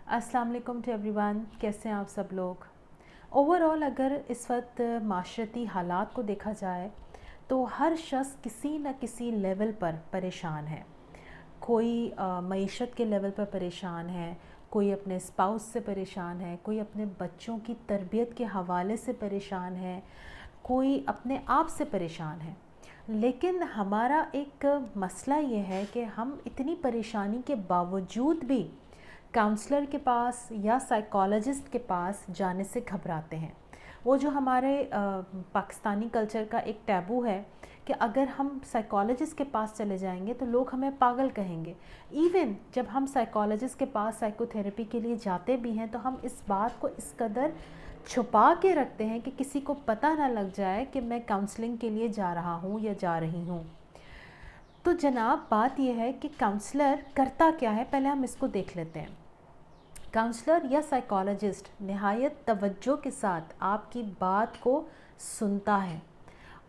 अस्सलाम वालेकुम to everyone. कैसे हैं आप सब लोग? ओवरऑल अगर इस वक्त माशरती हालात को देखा जाए तो हर शख्स किसी न किसी लेवल पर परेशान है। कोई मईशत के लेवल पर परेशान है, कोई अपने स्पाउस से परेशान है, कोई अपने बच्चों की तरबियत के हवाले से परेशान है, कोई अपने आप से परेशान है। लेकिन हमारा एक मसला ये है कि हम इतनी परेशानी के बावजूद भी काउंसलर के पास या साइकोलॉजिस्ट के पास जाने से घबराते हैं। वो जो हमारे पाकिस्तानी कल्चर का एक टैबू है कि अगर हम साइकोलॉजिस्ट के पास चले जाएंगे तो लोग हमें पागल कहेंगे। इवन जब हम साइकोलॉजिस्ट के पास साइकोथेरेपी के लिए जाते भी हैं तो हम इस बात को इस कदर छुपा के रखते हैं कि किसी को पता ना लग जाए कि मैं काउंसलिंग के लिए जा रहा हूँ या जा रही हूँ। तो जनाब, बात यह है कि काउंसलर करता क्या है, पहले हम इसको देख लेते हैं। काउंसलर या साइकोलॉजिस्ट नहायत तवज्जो के साथ आपकी बात को सुनता है,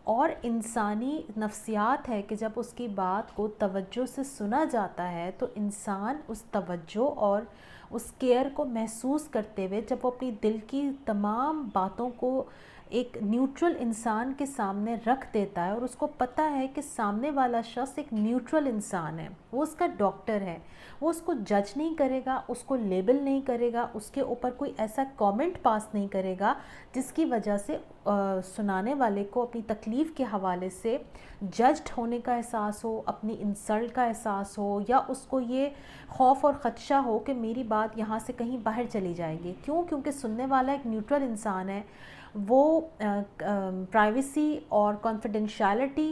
और इंसानी नफ्सियात है कि जब उसकी बात को तवज्जो से सुना जाता है तो इंसान उस तवज्जो और उस केयर को महसूस करते हुए जब वो अपनी दिल की तमाम बातों को एक न्यूट्रल इंसान के सामने रख देता है और उसको पता है कि सामने वाला शख्स एक न्यूट्रल इंसान है, वो उसका डॉक्टर है, वो उसको जज नहीं करेगा, उसको लेबल नहीं करेगा, उसके ऊपर कोई ऐसा कमेंट पास नहीं करेगा जिसकी वजह से सुनाने वाले को अपनी तकलीफ़ के हवाले से जज्ड होने का एहसास हो, अपनी इंसल्ट का एहसास हो, या उसको ये खौफ और ख़दशा हो कि मेरी बात यहाँ से कहीं बाहर चली जाएगी। क्यों? क्योंकि सुनने वाला एक न्यूट्रल इंसान है। वो प्राइवेसी और कॉन्फिडेंशियलिटी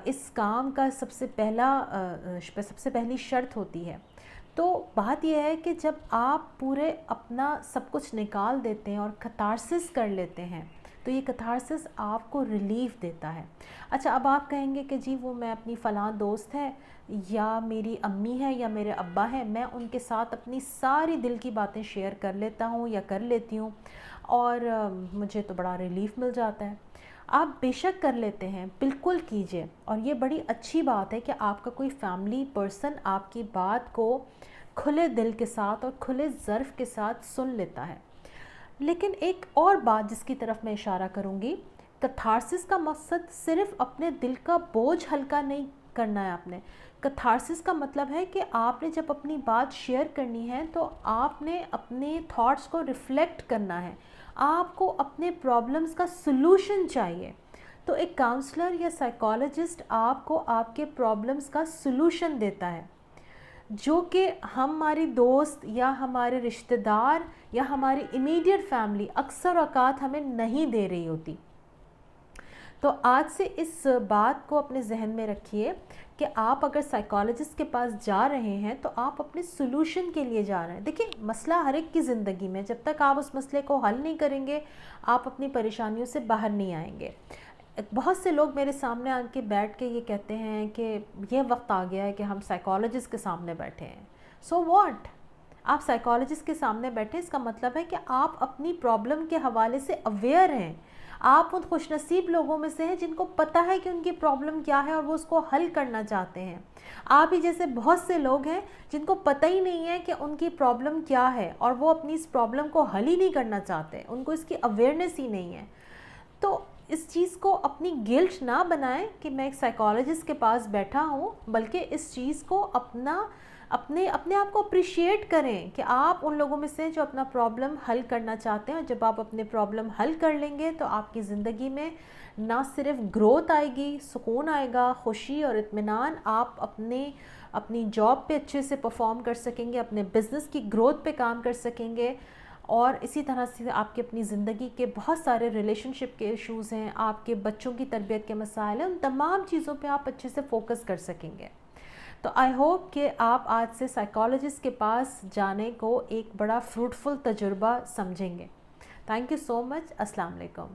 इस काम का सबसे पहली शर्त होती है। तो बात यह है कि जब आप पूरे अपना सब कुछ निकाल देते हैं और कैथारसिस कर लेते हैं तो ये कैथारसिस आपको रिलीफ देता है। अच्छा, अब आप कहेंगे कि जी वो मैं अपनी फ़लाँ दोस्त है या मेरी अम्मी है या मेरे अब्बा हैं, मैं उनके साथ अपनी सारी दिल की बातें शेयर कर लेता हूँ या कर लेती हूँ और मुझे तो बड़ा रिलीफ मिल जाता है। आप बेशक कर लेते हैं, बिल्कुल कीजिए, और ये बड़ी अच्छी बात है कि आपका कोई फैमिली पर्सन आपकी बात को खुले दिल के साथ और खुले ज़र्फ़ के साथ सुन लेता है। लेकिन एक और बात जिसकी तरफ मैं इशारा करूँगी, कैथारसिस का मकसद सिर्फ़ अपने दिल का बोझ हल्का नहीं करना है आपने। कैथारसिस का मतलब है कि आपने जब अपनी बात शेयर करनी है तो आपने अपने थॉट्स को रिफ़्लेक्ट करना है, आपको अपने प्रॉब्लम्स का सलूशन चाहिए। तो एक काउंसलर या साइकोलॉजिस्ट आपको आपके प्रॉब्लम्स का सलूशन देता है, जो कि हमारी दोस्त या हमारे रिश्तेदार या हमारी इमीडिएट फैमिली अक्सर औकात हमें नहीं दे रही होती। तो आज से इस बात को अपने जहन में रखिए कि आप अगर साइकोलॉजिस्ट के पास जा रहे हैं तो आप अपने सलूशन के लिए जा रहे हैं। देखिए, मसला हर एक की ज़िंदगी में, जब तक आप उस मसले को हल नहीं करेंगे आप अपनी परेशानियों से बाहर नहीं आएंगे। बहुत से लोग मेरे सामने आके बैठ के ये कहते हैं कि ये वक्त आ गया है कि हम साइकोलॉजिस्ट के सामने बैठे हैं। So what? आप साइकोलॉजिस्ट के सामने बैठे, इसका मतलब है कि आप अपनी प्रॉब्लम के हवाले से अवेयर हैं। आप उन खुशनसीब लोगों में से हैं जिनको पता है कि उनकी प्रॉब्लम क्या है और वो उसको हल करना चाहते हैं। आप ही जैसे बहुत से लोग हैं जिनको पता ही नहीं है कि उनकी प्रॉब्लम क्या है और वो अपनी इस प्रॉब्लम को हल ही नहीं करना चाहते, उनको इसकी अवेयरनेस ही नहीं है। तो इस चीज़ को अपनी गिल्ट ना बनाएं कि मैं एक साइकोलॉजिस्ट के पास बैठा हूँ, बल्कि इस चीज़ को अपने आप को अप्रिशिएट करें कि आप उन लोगों में से जो अपना प्रॉब्लम हल करना चाहते हैं। और जब आप अपने प्रॉब्लम हल कर लेंगे तो आपकी ज़िंदगी में ना सिर्फ ग्रोथ आएगी, सुकून आएगा, खुशी और इत्मीनान। आप अपनी जॉब पे अच्छे से परफॉर्म कर सकेंगे, अपने बिज़नेस की ग्रोथ पे काम कर सकेंगे, और इसी तरह से आपकी अपनी ज़िंदगी के बहुत सारे रिलेशनशिप के इश्यूज़ हैं, आपके बच्चों की तरबियत के मसाइल हैं, उन तमाम चीज़ों पे आप अच्छे से फोकस कर सकेंगे। तो आई होप कि आप आज से साइकोलॉजिस्ट के पास जाने को एक बड़ा फ्रूटफुल तजुर्बा समझेंगे। Thank you so much. अस्सलाम वालेकुम।